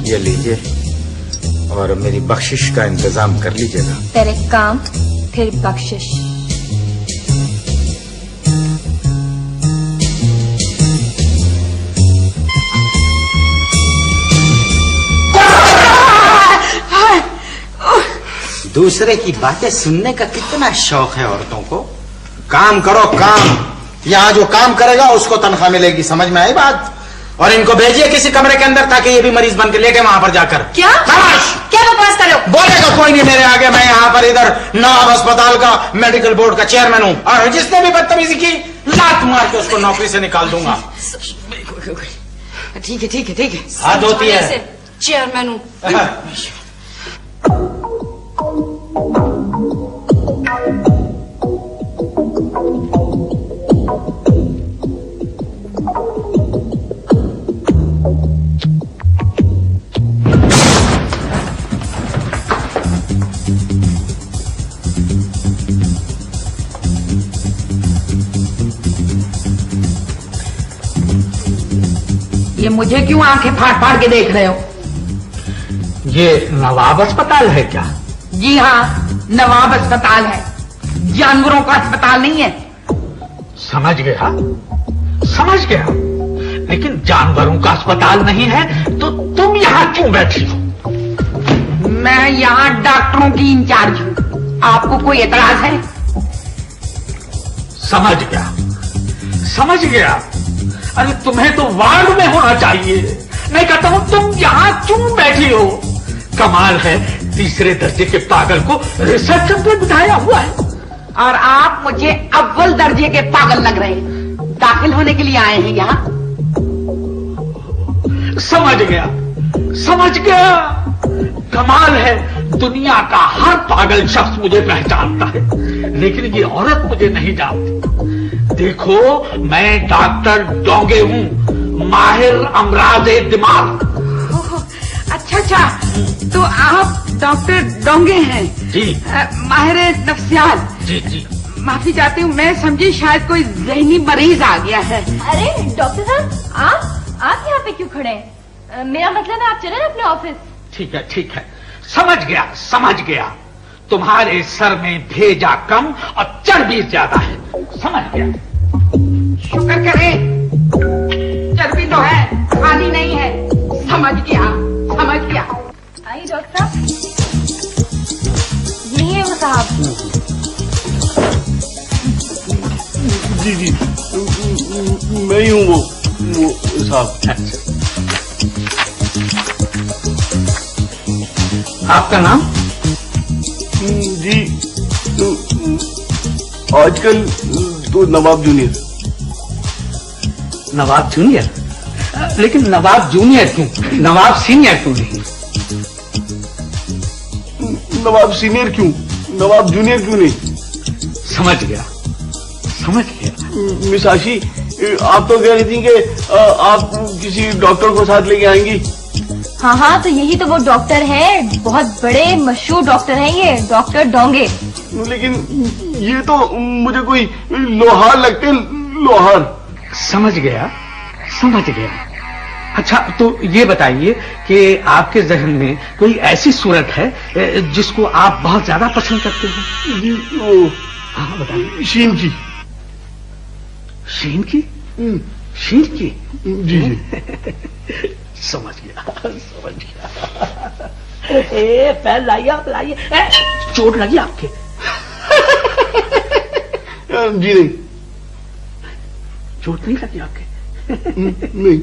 ये लीजिए और मेरी बख्शिश का इंतजाम कर लीजिएगा। पहले काम फिर बख्शिश। दूसरे की बातें सुनने का कितना शौक है औरतों को। काम करो काम, यहाँ जो काम करेगा उसको तनख्वाह मिलेगी, समझ में आई बात? और इनको भेजिए किसी कमरे के अंदर ताकि ये भी मरीज बन के लेके वहां पर जाकर। क्या क्या बकवास कर रहे हो? बोलेगा कोई नहीं मेरे आगे, मैं यहाँ पर इधर नवाब अस्पताल का मेडिकल बोर्ड का चेयरमैन हूँ और जिसने भी बदतमीजी की लात मार के उसको नौकरी से निकाल दूंगा। ठीक है ठीक है ठीक है, हाथ होती है, चेयरमैन हूँ। ये मुझे क्यों आंखें फाड़ फाड़ के देख रहे हो? ये नवाब अस्पताल है क्या? जी हाँ, नवाब अस्पताल है, जानवरों का अस्पताल नहीं है। समझ गया समझ गया, लेकिन जानवरों का अस्पताल नहीं है तो तुम यहाँ क्यों बैठी हो? मैं यहाँ डॉक्टरों की इंचार्ज हूँ, आपको कोई एतराज है? समझ गया। अरे तुम्हें तो वार्ड में होना चाहिए। मैं कहता हूँ तुम यहाँ क्यों बैठी हो? कमाल है, तीसरे दर्जे के पागल को रिसेप्शन पे बिठाया हुआ है और आप मुझे अव्वल दर्जे के पागल लग रहे हैं। दाखिल होने के लिए आए हैं यहाँ? समझ गया। कमाल है, दुनिया का हर पागल शख्स मुझे पहचानता है, लेकिन ये औरत मुझे नहीं जानती। देखो, मैं डॉक्टर डोंगे हूँ, माहिर अमराज़े दिमाग। अच्छा, तो आप डॉक्टर डोंगे हैं? जी। माहिर नफ्सियात? जी। माफी चाहती हूँ, मैं समझी शायद कोई ज़हनी मरीज आ गया है। अरे डॉक्टर साहब, आप यहाँ पे क्यों खड़े हैं? मेरा मतलब है आप चले ना अपने ऑफिस। ठीक है, समझ गया। तुम्हारे सर में भेजा कम और चर्बी ज्यादा है, समझ गया। शुक्र करें, चर्बी तो है, खाली नहीं है। समझ गया। आइए डॉक्टर साहब, यही है वो साहब। जी, मैं ही हूँ वो साहब। आपका नाम? जी, तो आजकल तो नवाब जूनियर। नवाब जूनियर? लेकिन नवाब जूनियर क्यों, नवाब सीनियर क्यों नहीं? नवाब सीनियर क्यों, नवाब जूनियर क्यों नहीं? समझ गया। मिस आशी, आप तो कह रही थी कि आप किसी डॉक्टर को साथ लेके आएंगी। हाँ, तो यही तो वो डॉक्टर है, बहुत बड़े मशहूर डॉक्टर हैं ये, डॉक्टर डोंगे। लेकिन ये तो मुझे कोई लोहार लगते, लोहार। समझ गया। अच्छा, तो ये बताइए कि आपके जहन में कोई ऐसी सूरत है जिसको आप बहुत ज्यादा पसंद करते हो? जी, हाँ बताइए। शीन की। शीन की? जी। समझ गया। पैर लाइए, चोट लगी आपके? जी नहीं। चोट नहीं लगी आपके? नहीं।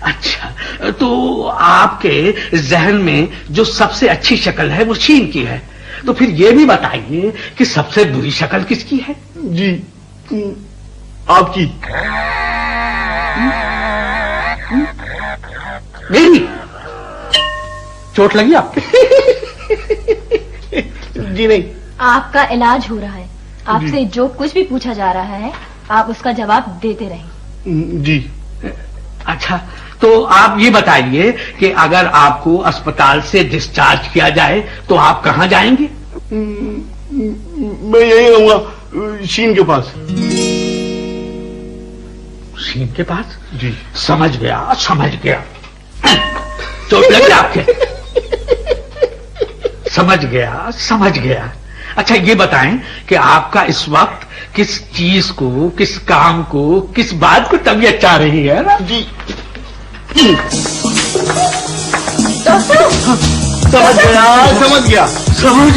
अच्छा, तो आपके जहन में जो सबसे अच्छी शक्ल है वो शीन की है, तो फिर ये भी बताइए कि सबसे बुरी शक्ल किसकी है? जी, आपकी। मेरी? चोट लगी आपके? जी नहीं। आपका इलाज हो रहा है, आपसे जो कुछ भी पूछा जा रहा है आप उसका जवाब देते रहें। जी। अच्छा, तो आप ये बताइए कि अगर आपको अस्पताल से डिस्चार्ज किया जाए तो आप कहाँ जाएंगे? मैं यही रहूंगा, शीन के पास। शीन के पास? जी। समझ गया। चोट लगी आपके? समझ गया। अच्छा ये बताएं कि आपका इस वक्त किस चीज को, किस काम को, किस बात को तबीयत चाह रही है ना? जी डॉक्टर समझ गया। चोट नहीं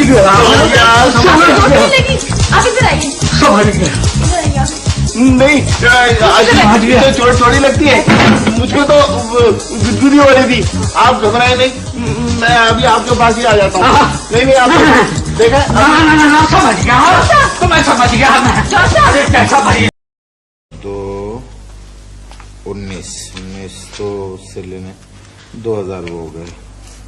लगी, आप इधर आइए। समझ गया। इधर आइए आप। नहीं तो चोट थोड़ी लगती है, मुझको तो गुदगुदी हो रही थी। आप घबराए नहीं, मैं अभी आपके पास ही आ जाता हूँ। नहीं आप देखा ना, समझ गया। तो मैं समझ गया। अरे कैसा भाई? 19 तो उससे लेने 2000 वो हो गए,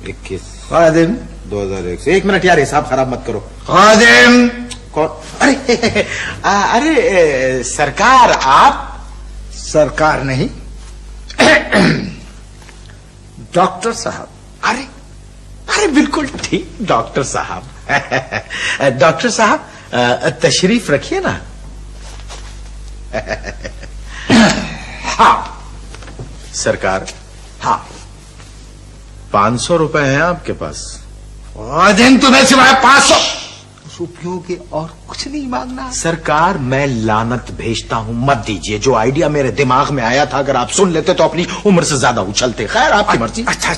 21 खादिम 2001 से। 1 मिनट यार, हिसाब खराब मत करो। खादिम कौन? अरे सरकार, आप? सरकार नहीं, डॉक्टर साहब। अरे बिल्कुल ठीक, डॉक्टर साहब। डॉक्टर साहब तशरीफ रखिए ना। हाँ सरकार, हाँ 500 रुपए हैं आपके पास। दिन तुम्हें सिवाय 500 रुपयों के और कुछ नहीं मांगना। सरकार मैं लानत भेजता हूं, मत दीजिए। जो आइडिया मेरे दिमाग में आया था, अगर आप सुन लेते तो अपनी उम्र से ज्यादा उछलते। खैर आपकी मर्जी। अच्छा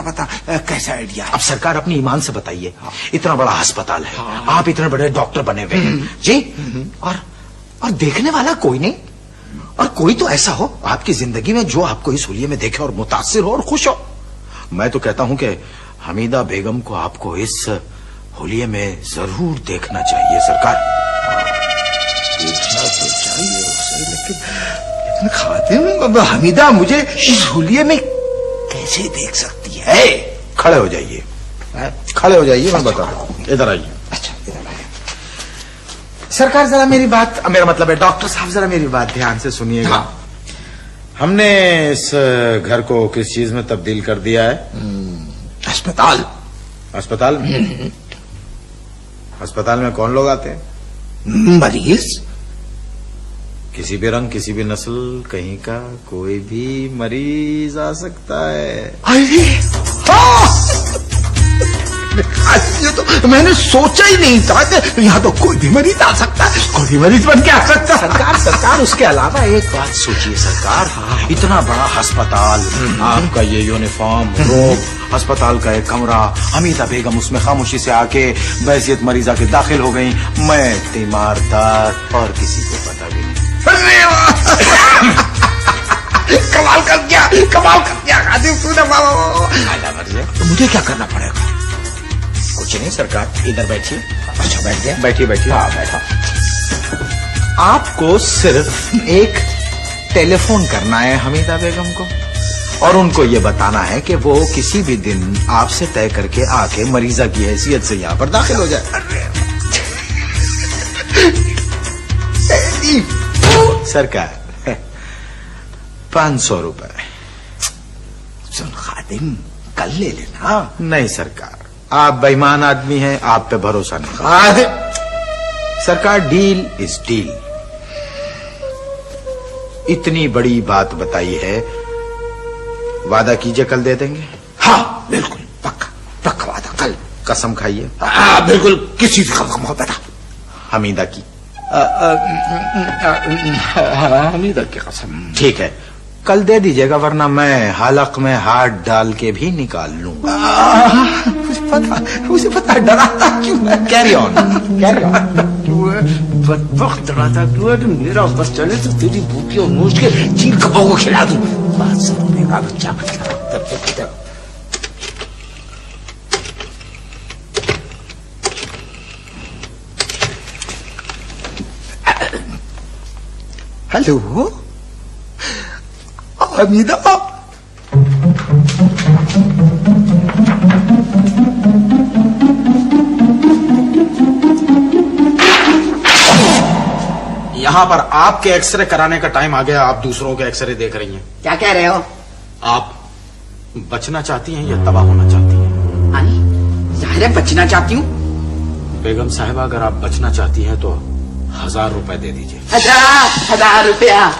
बता कैसा आइडिया? अब सरकार अपनी ईमान से बताइए, इतना बड़ा अस्पताल है, आप इतने बड़े डॉक्टर बने हुए हैं जी, और देखने वाला कोई नहीं, और कोई तो ऐसा हो आपकी जिंदगी में जो आपको इस हुलिये में देखे और मुतासिर हो और खुश हो। मैं तो कहता हूं कि हमीदा बेगम को आपको इस होलिये में जरूर देखना चाहिए सरकार। देखना तो चाहिए उसे, लेकिन खातिम हमीदा मुझे इस होलिये में कैसे देख सकती है? खड़े हो जाइए, खड़े हो जाइए, मैं बता रहा हूं। इधर आइए। अच्छा इधर आइए। सरकार जरा मेरी बात, मेरा मतलब है डॉक्टर साहब जरा मेरी बात ध्यान से सुनिएगा। हाँ। हमने इस घर को किस चीज में तब्दील कर दिया है? अस्पताल। अस्पताल में? अस्पताल में कौन लोग आते हैं? मरीज। किसी भी रंग, किसी भी नस्ल, कहीं का कोई भी मरीज आ सकता है। अरे ये तो मैंने सोचा ही नहीं था कि यहाँ तो कोई भी मरीज आ सकता है, कोई भी मरीज बन के आ सकता है। सरकार उसके अलावा एक बात सोचिए सरकार, इतना बड़ा अस्पताल, आपका ये यूनिफॉर्म, रोब, अस्पताल का एक कमरा, हमीदा बेगम उसमें खामोशी से आके बैसियत मरीजा के दाखिल हो गई, मैं तीमारदार, और किसी को पता भी नहीं। कमाल कर दिया खादिम तूने। तो मुझे क्या करना पड़ेगा? कुछ नहीं सरकार, इधर बैठिए। अच्छा बैठ गया। बैठिए। हाँ बैठा। आपको सिर्फ एक टेलीफोन करना है हमीदा बेगम को, और उनको ये बताना है कि वो किसी भी दिन आपसे तय करके आके मरीजा की हैसियत से यहाँ पर दाखिल हो जाए। सरकार 500 रुपए। सुन खादिम, कल ले लेना। नहीं सरकार, आप बेईमान आदमी हैं, आप पे भरोसा नहीं। खादिम सरकार डील इज डील। इतनी बड़ी बात बताई है, वादा कीजिए कल दे देंगे। हाँ बिल्कुल पक्का वादा। कल कसम खाइए। बिल्कुल, किसी से कसम हो बेटा। हमीदा की। हमीदा की कसम। ठीक है, कल दे दीजिएगा, वरना मैं हलक में हाथ डाल के भी निकाल लूंगा। मुझे पता डराता क्यों है? Carry on. वक्त डराता क्यों है? मेरा बस चले तो तेरी भूखी और नोच के चीन कबाब को खिला दूं। बात सुनेगा बच्चा। हेलो हमीदा। यहाँ पर आपके एक्सरे कराने का टाइम आ गया, आप दूसरों के एक्सरे देख रही हैं। क्या कह रहे हो? आप बचना चाहती हैं या तबाह होना चाहती हैं? जाहिर है बचना चाहती हूँ। बेगम साहिबा, अगर आप बचना चाहती हैं तो 1000 रुपए दे दीजिए। 1000 रुपया?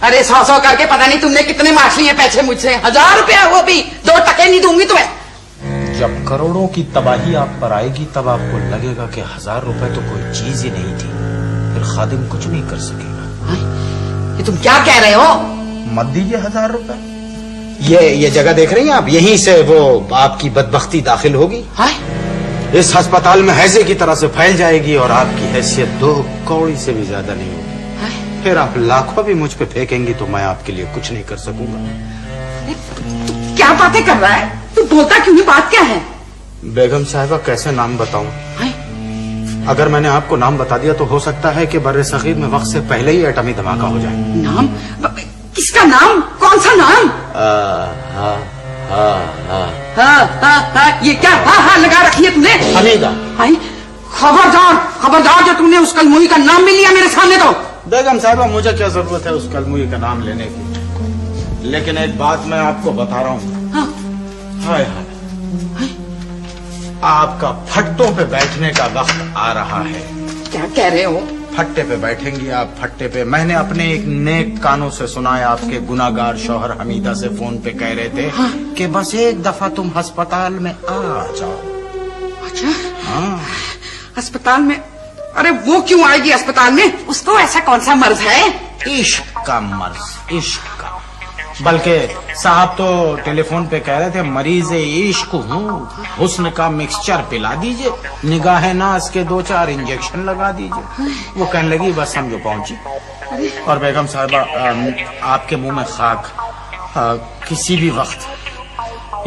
अरे 100 करके पता नहीं तुमने कितने मार लिए पैसे मुझसे। 1000 रुपया, वो भी 2 टके नहीं दूंगी तुम्हें। जब करोड़ों की तबाही आप पर आएगी तब आपको लगेगा कि 1000 रुपए तो कोई चीज ही नहीं थी, फिर खादिम कुछ नहीं कर सकेगा। ये तुम क्या कह रहे हो? मत दीजिए 1000 रुपए। ये जगह देख रही हैं आप, यहीं से वो आपकी बदबख्ती दाखिल होगी। हाय, इस अस्पताल में हैजे की तरह से फैल जाएगी और आपकी हैसियत 2 कौड़ी से भी ज्यादा नहीं होगी। फिर आप लाखों भी मुझ पे फेंकेंगी तो मैं आपके लिए कुछ नहीं कर सकूंगा। क्या बातें कर रहा है तू? बोलता क्यों नहीं? बात क्या है? बेगम साहिबा, कैसे नाम बताऊं? हाय, अगर मैंने आपको नाम बता दिया तो हो सकता है कि बर्रे सगीर में वक्त से पहले ही एटमी धमाका हो जाए। नाम? किसका नाम? कौन सा नाम? हाँ, ये क्या हाँ लगा रखी है तूने? हमीदा। हाय, खबरदार खबरदार, जो तूने उस कलमुई का नाम भी लिया मेरे सामने तो। बेगम साहिबा, मुझे क्या जरूरत है उस कलमुई का नाम लेने की, लेकिन एक बात मैं आपको बता रहा हूँ। हाँ। हाय हाय, आपका फट्टों पे बैठने का वक्त आ रहा है। क्या कह रहे हो? फट्टे पे बैठेंगी आप, फट्टे पे। मैंने अपने एक नेक कानों से सुना है, आपके गुनाहगार शौहर हमीदा से फोन पे कह रहे थे कि बस एक दफा तुम अस्पताल में आ जाओ। अच्छा, हाँ, अस्पताल में? अरे वो क्यों आएगी अस्पताल में? उसको ऐसा कौन सा मर्ज है? इश्क का मर्ज, इश्क का। बल्कि साहब तो टेलीफोन पे कह रहे थे मरीज इश्क हूँ, हुस्न का मिक्सचर पिला दीजिए, निगाह नाज के 2-4 इंजेक्शन लगा दीजिए। वो कहने लगी बस हम जो पहुंची। और बेगम साहिबा, आपके मुंह में खाक, किसी भी वक्त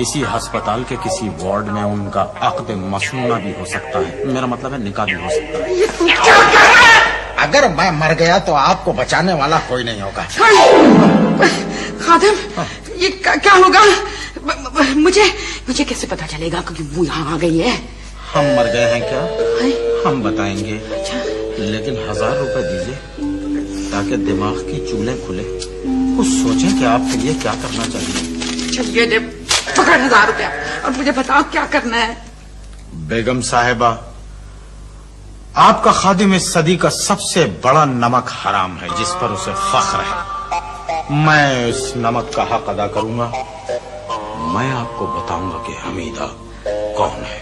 इसी अस्पताल के किसी वार्ड में उनका अक्द मसनूना भी हो सकता है। मेरा मतलब है निकाह भी हो सकता है। ये तू क्या कर रहा है? अगर मैं मर गया तो आपको बचाने वाला कोई नहीं होगा। खादिम, ये क्या होगा? मुझे कैसे पता चलेगा कि वो यहाँ आ गई है? हम मर गए हैं क्या? हाय, हम बताएंगे। अच्छा, लेकिन 1000 रुपए दीजिए ताकि दिमाग की चूल्हे खुले, कुछ सोचें कि आपके लिए क्या करना चाहिए। चलिए दे, पकड़ 1000 रुपया और मुझे बताओ क्या करना है। बेगम साहिबा, आपका खादिम इस सदी का सबसे बड़ा नमक हराम है जिस पर उसे फख्र है। मैं इस नमक का हक अदा करूंगा। मैं आपको बताऊंगा कि हमीदा कौन है।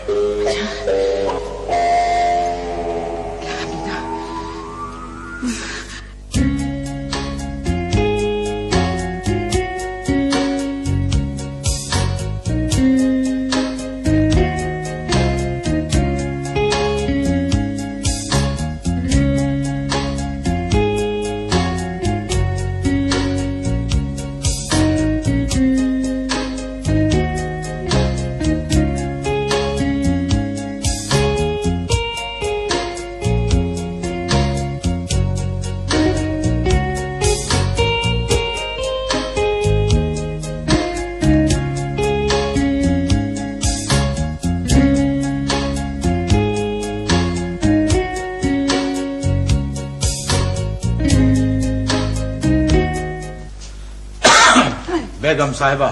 बेगम साहिबा,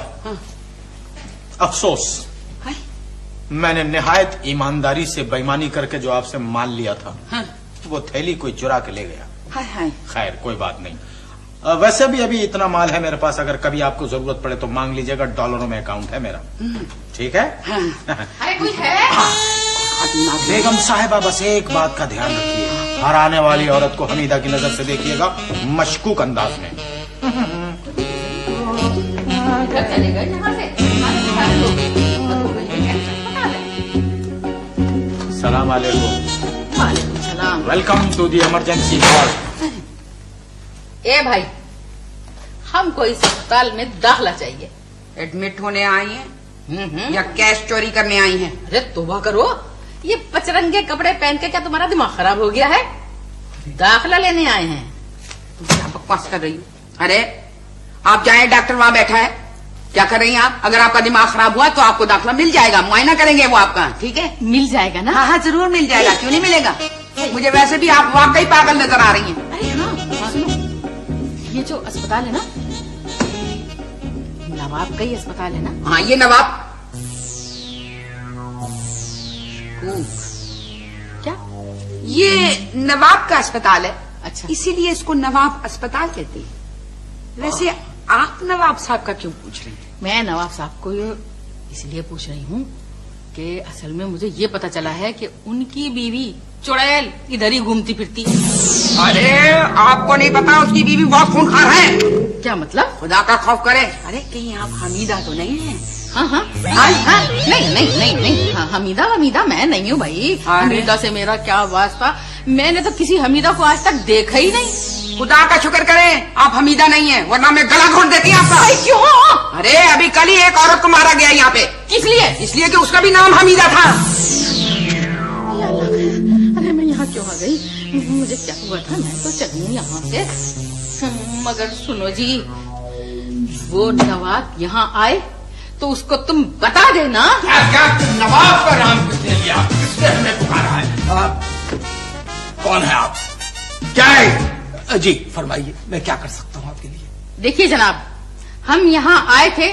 अफसोस, मैंने निहायत ईमानदारी से बेईमानी करके जो आपसे माल लिया था, वो थैली कोई चुरा के ले गया। हाय हाय, खैर कोई बात नहीं। वैसे भी अभी इतना माल है मेरे पास, अगर कभी आपको जरूरत पड़े तो मांग लीजिएगा, डॉलरों में अकाउंट है मेरा। ठीक है? अरे कोई है? बेगम साहिबा, बस एक बात का ध्यान रखिए, हर आने वाली औरत को हमीदा की नजर से देखिएगा, मशकूक अंदाज में। सलाम अलैकुम। वालेकुम सलाम। Welcome to the emergency ward. ए भाई, हमको इस अस्पताल में दाखिला चाहिए। एडमिट होने आई हैं या कैश चोरी करने आई हैं? अरे तौबा करो, ये पचरंगे कपड़े पहन के क्या तुम्हारा दिमाग खराब हो गया है? दाखिला लेने आए हैं। तुम क्या बकवास कर रही हो? अरे आप जाएं, डॉक्टर वहां बैठा है। क्या कर रही हैं आप? अगर आपका दिमाग खराब हुआ तो आपको दाखिला मिल जाएगा, मुआयना करेंगे वो आपका। ठीक है? मिल जाएगा ना? हाँ हाँ, जरूर मिल जाएगा, क्यों नहीं मिलेगा? मुझे वैसे भी आप वाकई पागल नजर आ रही हैं। अरे हाँ, सुनो, ये जो अस्पताल है ना, नवाब का ही अस्पताल है ना? हाँ, ये नवाब क्या? ये नवाब का अस्पताल है। अच्छा, इसीलिए इसको नवाब अस्पताल कहते हैं। वैसे आप नवाब साहब का क्यों पूछ रही हैं? मैं नवाब साहब को इसलिए पूछ रही हूँ कि असल में मुझे ये पता चला है कि उनकी बीवी चुड़ैल इधर ही घूमती फिरती है। अरे आपको नहीं पता उसकी बीवी बहुत खूंखार है। क्या मतलब? खुदा का खौफ करे। अरे कहीं आप हमीदा तो नहीं है? हाँ हाँ हाँ, नहीं हाँ, हमीदा मैं नहीं हूँ भाई। हमीदा से मेरा क्या वास्ता, मैंने तो किसी हमीदा को आज तक देखा ही नहीं। खुदा का शुक्र करें आप हमीदा नहीं है, वरना मैं गला घोट देती आपका। क्यों? अरे अभी कल ही एक औरत को मारा गया यहाँ पे। किस लिए? इसलिए कि उसका भी नाम हमीदा था। अरे मैं यहाँ क्यों आ गई? मुझे क्या हुआ था? मैं तो चली यहाँ से। मगर सुनो जी, वो नवाब यहाँ आए तो उसको तुम बता देना। क्या नवाब का नाम किसने लिया? किसने हमें पुकारा है? कौन है आप? क्या है? जी फरमाइए, मैं क्या कर सकता हूँ आपके लिए? देखिए जनाब, हम यहाँ आए थे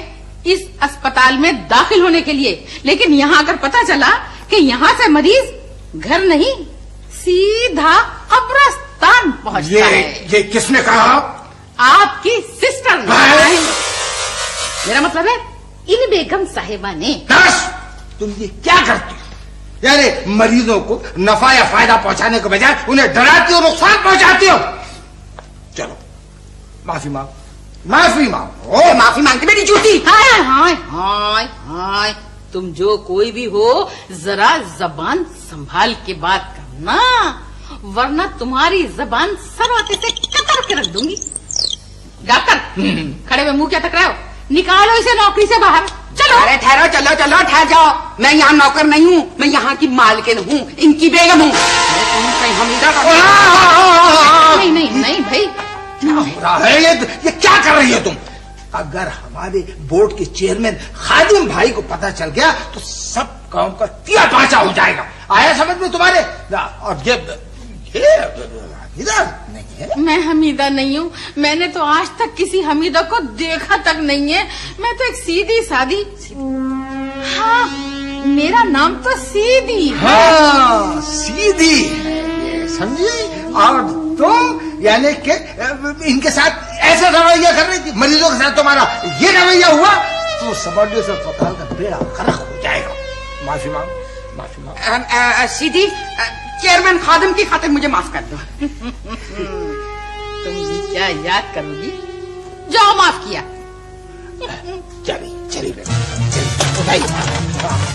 इस अस्पताल में दाखिल होने के लिए, लेकिन यहाँ आकर पता चला कि यहाँ से मरीज घर नहीं सीधा कब्रिस्तान पहुँचता है। ये किसने कहा? आपकी सिस्टर ने। मेरा मतलब है इन बेगम साहिबा ने। दस, तुम ये क्या करती हो? यानी मरीजों को नफा या फायदा पहुंचाने के बजाय उन्हें डराती हो, नुकसान पहुंचाती हो। चलो माफी मांग, ओ माफी मांगती मेरी जूती। हाय हाय हाय हाय, तुम जो कोई भी हो जरा जबान संभाल के बात करना, वरना तुम्हारी जबान सरवाते से कतर के रख दूंगी। डॉक्टर, खड़े में मुंह क्या तक रहे हो? निकालो इसे नौकरी से बाहर। चलो। अरे ठहरो, चलो चलो ठहर जाओ। मैं यहाँ नौकर नहीं हूँ, मैं यहाँ की मालकिन हूँ, इनकी बेगम हूँ। तुम कहीं हमीदा का नहीं भाई, क्या हो रहा है? ये क्या कर रही हो तुम? अगर हमारे बोर्ड के चेयरमैन खादिम भाई को पता चल गया तो सब काम का तिया पाचा हो जाएगा। आया समझ में तुम्हारे? और ये नहीं है। मैं हमीदा नहीं हूँ, मैंने तो आज तक किसी हमीदा को देखा तक नहीं है। मैं तो एक सीधी सादी, हाँ मेरा नाम तो सीधी है। हाँ सीधी समझी। और तुम यानी कि इनके साथ ऐसा रवैया कर रही थी, मरीजों के साथ तुम्हारा ये रवैया हुआ तो सबॉर्डिनेट से अस्पताल का बेड़ा गर्क हो जाएगा। माफी मांग, माफी मांग। सीधी चेयरमैन खादिम की खातिर मुझे माफ कर दो। तुम क्या याद करोगी? जाओ, माफ किया। चलिए बताइए,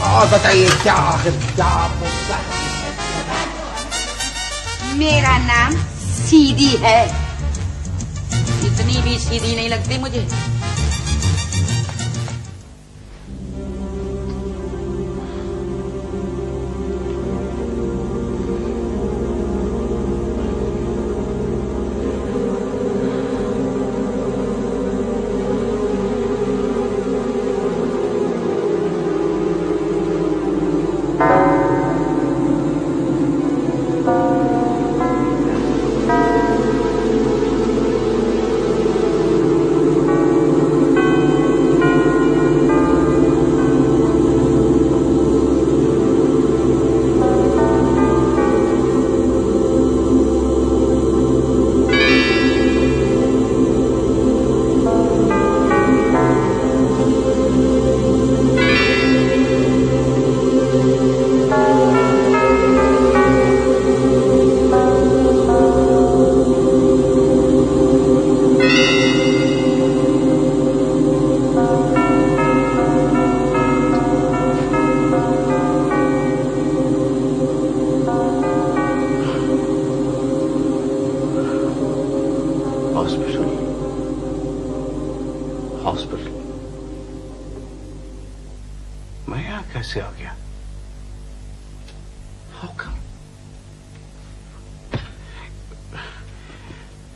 और बताइए क्या आखिर क्या मुद्दा है? मेरा नाम सीधी है। इतनी भी सीधी नहीं लगती मुझे। हॉस्पिटल मैं यहां कैसे आ गया? How come?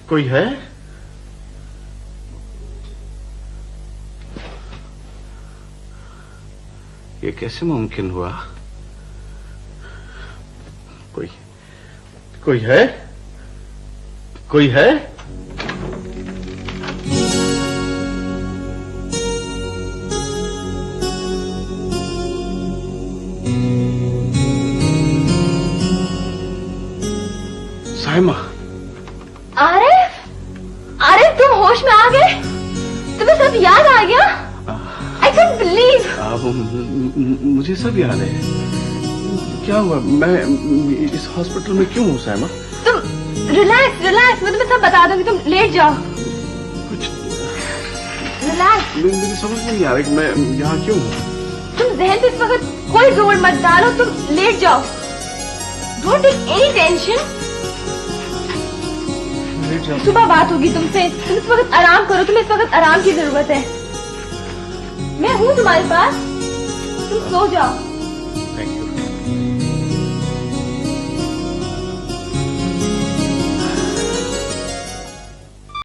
कोई है? ये कैसे मुमकिन हुआ? कोई है? कोई है? आरिफ, तुम होश में आ गए? आप मुझे सब याद है। क्या हुआ? मैं इस हॉस्पिटल में क्यों हूँ सैमा? तुम रिलैक्स रिलैक्स, मैं तुम्हें सब बता दूंगी, तुम लेट जाओ। कुछ रिलैक्स। मुझे समझ में नहीं आ रहा कि मैं यहाँ क्यों हूँ। तुम जहन पे इस वक्त कोई जोर मत डालो, तुम लेट जाओ। Don't take any tension. सुबह बात होगी तुमसे, तुम इस वक्त आराम करो, तुम्हें इस वक्त आराम की जरूरत है। मैं हूँ तुम्हारे पास, तुम सो जाओ।